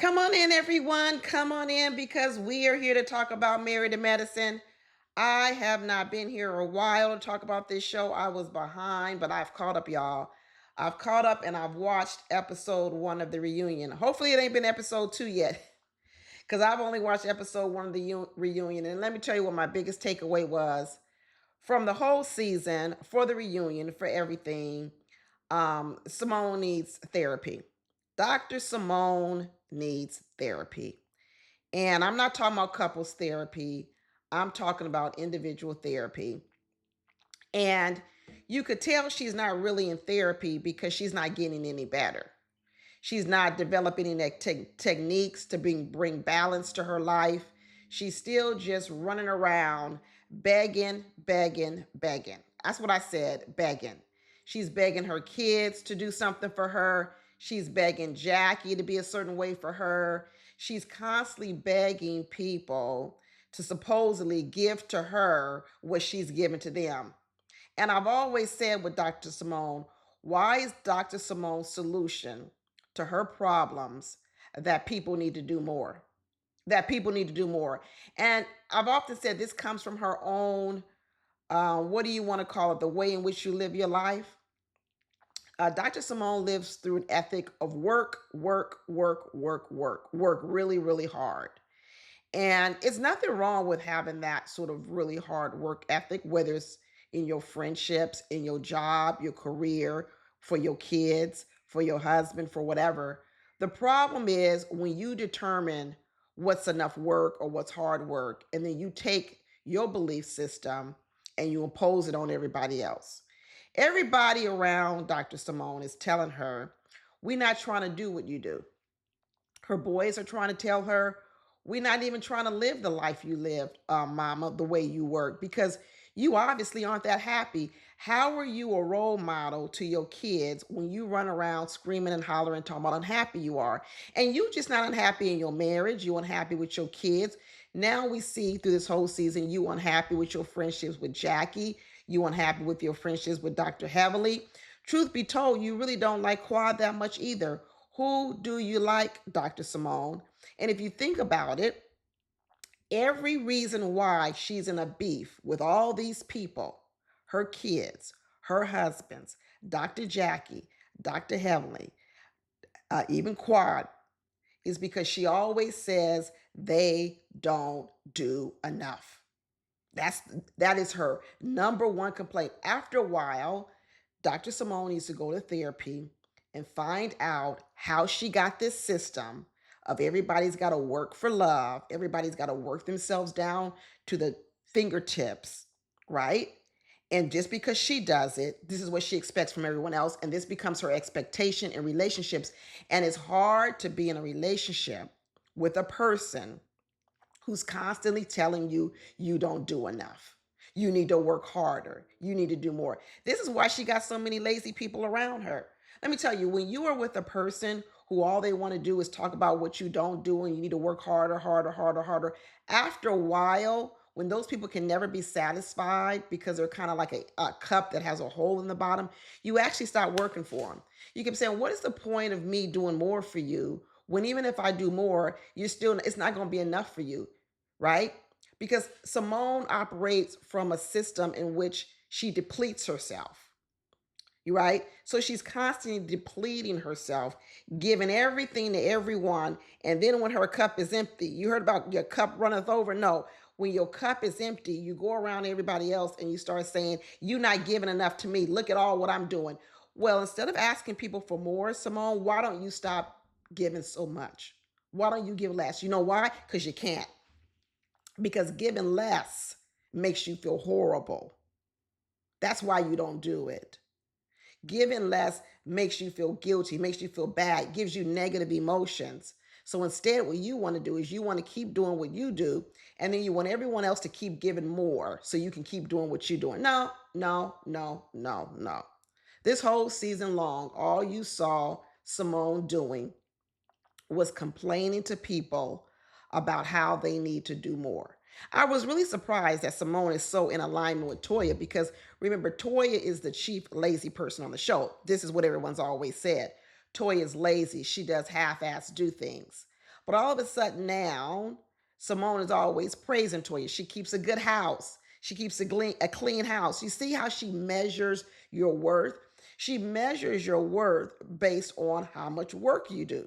Come on in, everyone. Come on in because we are here to talk about Married to Medicine. I have not been here a while to talk about this show. I was behind, but I've caught up, y'all. I've caught up and I've watched episode one of the reunion. Hopefully, it ain't been episode two yet because I've only watched episode one of the reunion. And let me tell you what my biggest takeaway was from the whole season for the reunion, for everything. Simone needs therapy. Dr. Simone needs therapy. And I'm not talking about couples therapy, I'm talking about individual therapy. And you could tell she's not really in therapy because she's not getting any better. She's not developing any techniques to bring balance to her life. She's still just running around begging, begging, begging. That's what I said, begging. She's begging her kids to do something for her. She's begging Jackie to be a certain way for her. She's constantly begging people to supposedly give to her what she's given to them. And I've always said with Dr. Simone, why is Dr. Simone's solution to her problems that people need to do more? That people need to do more. And I've often said this comes from her own, what do you want to call it, the way in which you live your life. Dr. Simone lives through an ethic of work, work, work, work, work, work really, really hard. And it's nothing wrong with having that sort of really hard work ethic, whether it's in your friendships, in your job, your career, for your kids, for your husband, for whatever. The problem is when you determine what's enough work or what's hard work, and then you take your belief system and you impose it on everybody else. Everybody around Dr. Simone is telling her, we're not trying to do what you do. Her boys are trying to tell her, we're not even trying to live the life you lived, mama, the way you work, because you obviously aren't that happy. How are you a role model to your kids when you run around screaming and hollering, talking about unhappy you are? And you just not unhappy in your marriage, you unhappy with your kids. Now we see through this whole season, you unhappy with your friendships with Jackie, you unhappy with your friendships with Dr. Heavenly. Truth be told, you really don't like Quad that much either. Who do you like, Dr. Simone? And if you think about it, every reason why she's in a beef with all these people, her kids, her husbands, Dr. Jackie, Dr. Heavenly, even Quad, is because she always says they don't do enough. That is her number one complaint. After a while, Dr. Simone needs to go to therapy and find out how she got this system of everybody's got to work for love. Everybody's got to work themselves down to the fingertips, right? And just because she does it, this is what she expects from everyone else. And this becomes her expectation in relationships. And it's hard to be in a relationship with a person who's constantly telling you you don't do enough. You need to work harder. You need to do more. This is why she got so many lazy people around her. Let me tell you, when you are with a person who all they want to do is talk about what you don't do and you need to work harder, harder, harder, harder, after a while, when those people can never be satisfied because they're kind of like a cup that has a hole in the bottom, you actually start working for them. You keep saying, what is the point of me doing more for you when even if I do more, it's not going to be enough for you, right? Because Simone operates from a system in which she depletes herself. You right? So she's constantly depleting herself, giving everything to everyone. And then when her cup is empty, you heard about your cup runneth over. No, when your cup is empty, you go around everybody else and you start saying, you're not giving enough to me. Look at all what I'm doing. Well, instead of asking people for more, Simone, why don't you stop giving so much? Why don't you give less? You know why? Because you can't. Because giving less makes you feel horrible. That's why you don't do it. Giving less makes you feel guilty, makes you feel bad, gives you negative emotions. So instead, what you want to do is you want to keep doing what you do, and then you want everyone else to keep giving more so you can keep doing what you're doing. No, no, no, no, no. This whole season long, all you saw Simone doing was complaining to people about how they need to do more. I was really surprised that Simone is so in alignment with Toya because remember, Toya is the chief lazy person on the show. This is what everyone's always said. Toya is lazy. She does half-ass do things. But all of a sudden now, Simone is always praising Toya. She keeps a good house. She keeps a clean house. You see how she measures your worth? She measures your worth based on how much work you do.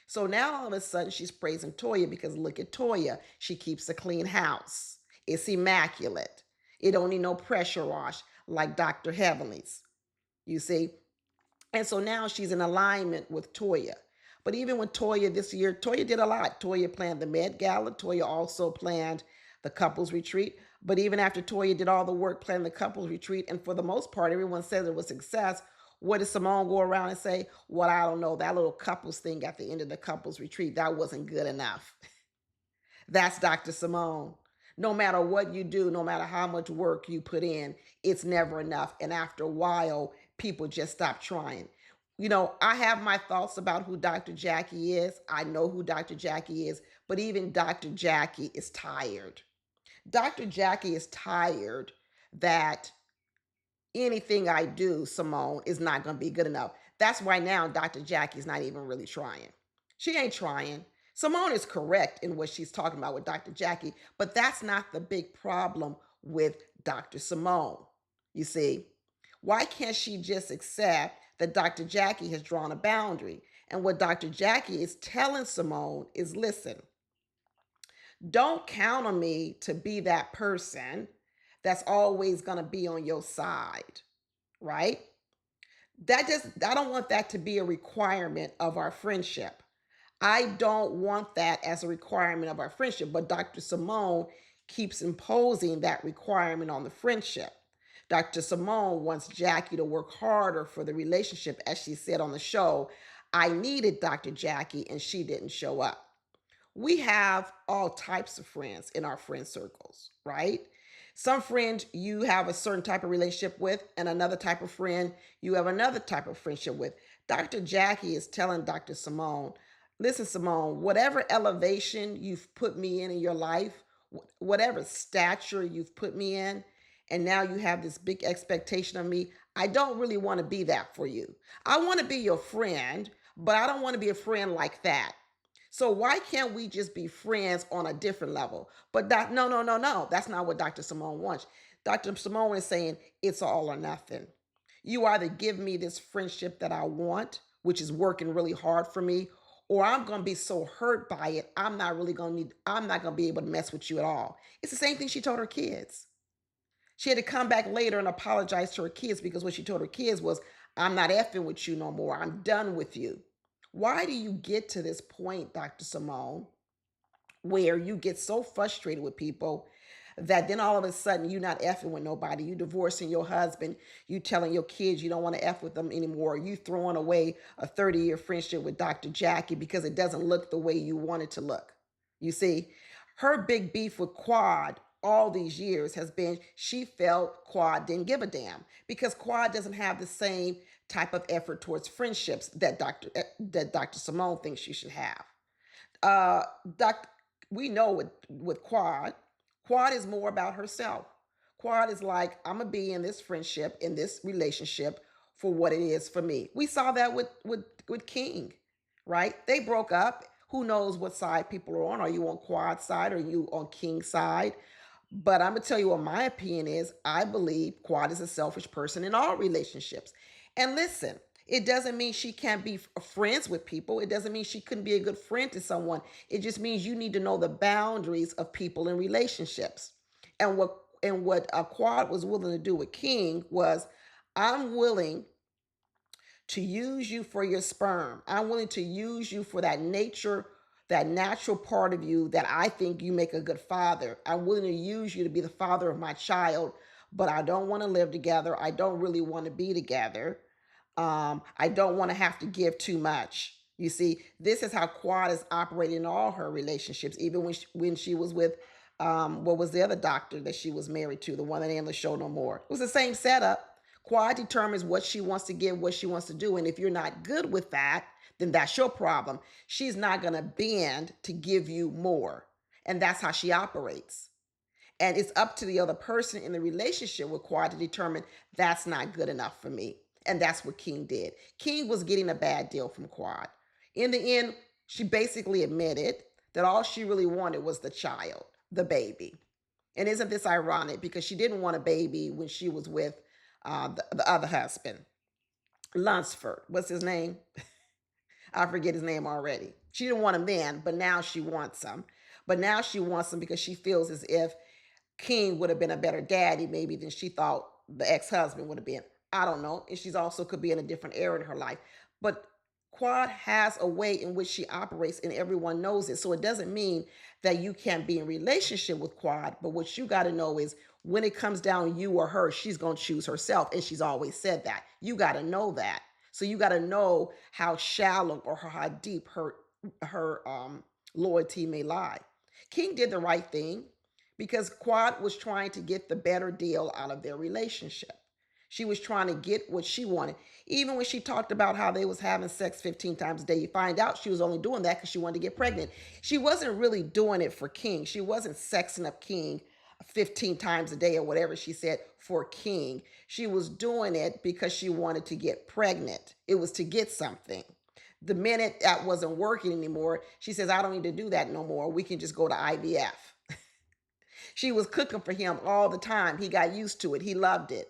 So now all of a sudden she's praising Toya because look at Toya. She keeps a clean house. It's immaculate. It don't need no pressure wash like Dr. Heavenly's. You see? And so now she's in alignment with Toya. But even with Toya this year, Toya did a lot. Toya planned the Met Gala. Toya also planned the couples retreat. But even after Toya did all the work planning the couples retreat, and for the most part, everyone says it was success, what did Simone go around and say? Well, I don't know. That little couples thing at the end of the couples retreat, that wasn't good enough. That's Dr. Simone. No matter what you do, no matter how much work you put in, it's never enough. And after a while, people just stop trying. You know, I have my thoughts about who Dr. Jackie is. I know who Dr. Jackie is, but even Dr. Jackie is tired. Dr. Jackie is tired that anything I do, Simone, is not going to be good enough. That's why now Dr. Jackie's not even really trying. She ain't trying. Simone is correct in what she's talking about with Dr. Jackie, but that's not the big problem with Dr. Simone. You see, why can't she just accept that Dr. Jackie has drawn a boundary? And what Dr. Jackie is telling Simone is listen, don't count on me to be that person that's always going to be on your side, right? I don't want that to be a requirement of our friendship. I don't want that as a requirement of our friendship, but Dr. Simone keeps imposing that requirement on the friendship. Dr. Simone wants Jackie to work harder for the relationship. As she said on the show, I needed Dr. Jackie and she didn't show up. We have all types of friends in our friend circles, right? Some friends you have a certain type of relationship with, and another type of friend you have another type of friendship with. Dr. Jackie is telling Dr. Simone, listen, Simone, whatever elevation you've put me in your life, whatever stature you've put me in, and now you have this big expectation of me, I don't really want to be that for you. I want to be your friend, but I don't want to be a friend like that. So why can't we just be friends on a different level? But no, no, no, no. That's not what Dr. Simone wants. Dr. Simone is saying it's all or nothing. You either give me this friendship that I want, which is working really hard for me, or I'm going to be so hurt by it, I'm not going to be able to mess with you at all. It's the same thing she told her kids. She had to come back later and apologize to her kids because what she told her kids was, I'm not effing with you no more. I'm done with you. Why do you get to this point, Dr. Simone, where you get so frustrated with people that then all of a sudden you're not effing with nobody? You divorcing your husband, you telling your kids you don't want to eff with them anymore, you throwing away a 30-year friendship with Dr. Jackie because it doesn't look the way you want it to look. You see, her big beef with Quad all these years has been she felt Quad didn't give a damn because Quad doesn't have the same type of effort towards friendships that Dr. Simone thinks she should have. Uh, doc, we know with Quad is more about herself. Quad is like, I'm gonna be in this friendship, in this relationship for what it is for me. We saw that with King, right? They broke up. Who knows what side people are on? Are you on Quad side or are you on King side? But I'm gonna tell you what my opinion is. I believe Quad is a selfish person in all relationships. And listen, it doesn't mean she can't be friends with people. It doesn't mean she couldn't be a good friend to someone. It just means you need to know the boundaries of people in relationships. And what Quad was willing to do with King was, I'm willing to use you for your sperm. I'm willing to use you for that natural part of you that I think you make a good father. I'm willing to use you to be the father of my child, but I don't want to live together. I don't really want to be together. I don't want to have to give too much. You see, this is how Quad is operating in all her relationships, even when she was with, what was the other doctor that she was married to, the one that ain't on the show no more. It was the same setup. Quad determines what she wants to give, what she wants to do. And if you're not good with that, then that's your problem. She's not going to bend to give you more. And that's how she operates. And it's up to the other person in the relationship with Quad to determine that's not good enough for me. And that's what King did. King was getting a bad deal from Quad. In the end, She basically admitted that all she really wanted was the child, the baby. And isn't this ironic? Because she didn't want a baby when she was with the other husband, Lunsford. What's his name? I forget his name already. She didn't want him then, but now she wants him. But now she wants him because she feels as if King would have been a better daddy, maybe, than she thought the ex-husband would have been. I don't know. And she's also could be in a different era in her life. But Quad has a way in which she operates, and everyone knows it. So it doesn't mean that you can't be in relationship with Quad. But what you got to know is when it comes down you or her, she's going to choose herself. And she's always said that. You got to know that. So you got to know how shallow or how deep her loyalty may lie. King did the right thing because Quad was trying to get the better deal out of their relationship. She was trying to get what she wanted. Even when she talked about how they was having sex 15 times a day, you find out she was only doing that because she wanted to get pregnant. She wasn't really doing it for King. She wasn't sexing up King 15 times a day or whatever she said for King. She was doing it because she wanted to get pregnant. It was to get something. The minute that wasn't working anymore, she says, I don't need to do that no more. We can just go to IVF. She was cooking for him all the time. He got used to it. He loved it.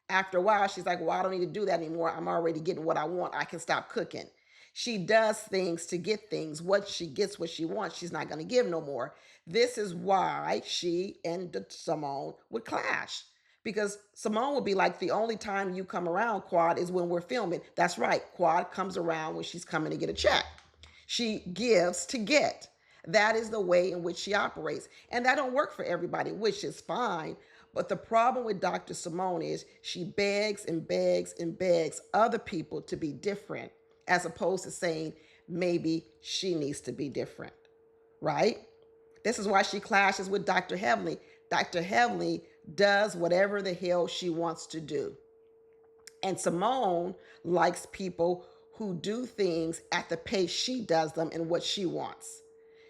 After a while, she's like, well, I don't need to do that anymore. I'm already getting what I want. I can stop cooking. She does things to get things. What she gets, what she wants, she's not going to give no more. This is why she and Simone would clash. Because Simone would be like, the only time you come around, Quad, is when we're filming. That's right. Quad comes around when she's coming to get a check. She gives to get. That is the way in which she operates. And that don't work for everybody, which is fine. But the problem with Dr. Simone is she begs and begs and begs other people to be different, as opposed to saying maybe she needs to be different, right? This is why she clashes with Dr. Heavenly. Dr. Heavenly does whatever the hell she wants to do. And Simone likes people who do things at the pace she does them and what she wants.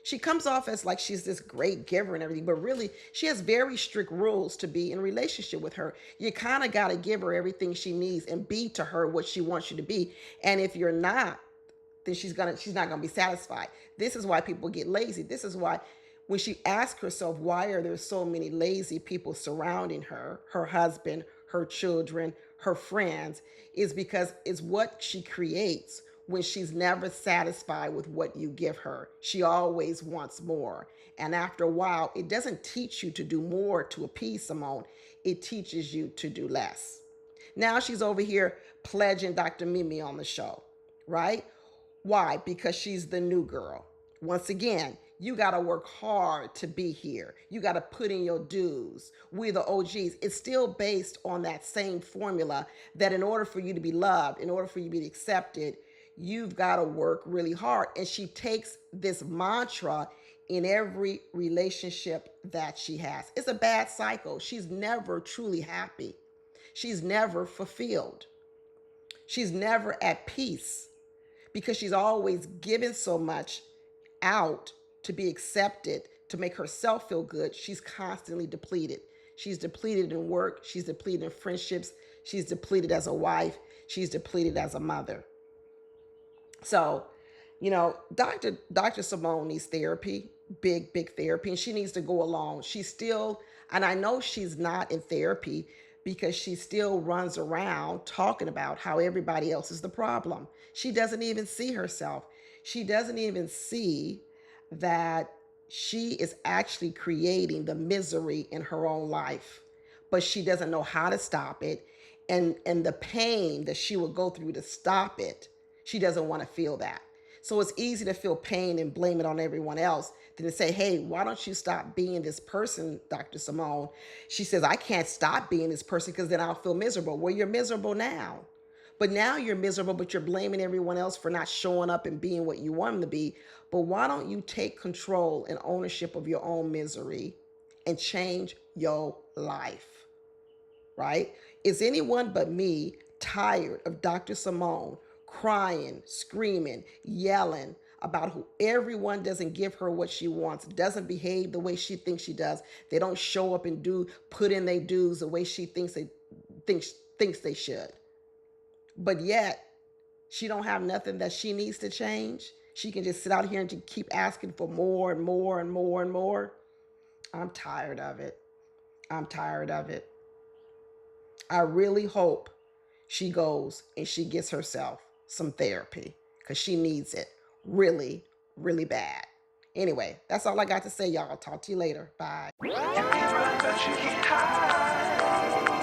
She comes off as like she's this great giver and everything, but really she has very strict rules to be in relationship with her. You kind of got to give her everything she needs and be to her what she wants you to be. And if you're not, then she's not gonna be satisfied. This is why people get lazy. This is why when she asks herself, why are there so many lazy people surrounding her, her husband, her children, her friends, is because it's what she creates when she's never satisfied with what you give her. She always wants more. And after a while, it doesn't teach you to do more to appease Simone. It teaches you to do less. Now she's over here pledging Dr. Mimi on the show, right? Why? Because she's the new girl. Once again, you got to work hard to be here. You got to put in your dues. We're the OGs. It's still based on that same formula that in order for you to be loved, in order for you to be accepted, you've got to work really hard. And she takes this mantra in every relationship that she has. It's a bad cycle. She's never truly happy. She's never fulfilled. She's never at peace because she's always given so much out to be accepted, to make herself feel good. She's constantly depleted. She's depleted in work. She's depleted in friendships. She's depleted as a wife. She's depleted as a mother. So, Dr. Simone needs therapy, big therapy, and she needs to go along. She's still, and I know she's not in therapy because she still runs around talking about how everybody else is the problem. She doesn't even see herself. She doesn't even see that she is actually creating the misery in her own life, but she doesn't know how to stop it. And the pain that she will go through to stop it, she doesn't want to feel that. So it's easy to feel pain and blame it on everyone else than to say, hey, why don't you stop being this person, Dr. Simone? She says, I can't stop being this person because then I'll feel miserable. Well, you're miserable now. But now you're miserable, but you're blaming everyone else for not showing up and being what you want them to be. But why don't you take control and ownership of your own misery and change your life, right? Is anyone but me tired of Dr. Simone crying, screaming, yelling about who everyone doesn't give her what she wants, doesn't behave the way she thinks she does. They don't show up and put in their dues the way she thinks they should. But yet, she don't have nothing that she needs to change. she can just sit out here and just keep asking for more and more and more and more. I'm tired of it. I'm tired of it. I really hope she goes and she gets herself some therapy because she needs it really, really bad. Anyway, that's all I got to say, y'all. Talk to you later. Bye. You can run, but you can't hide.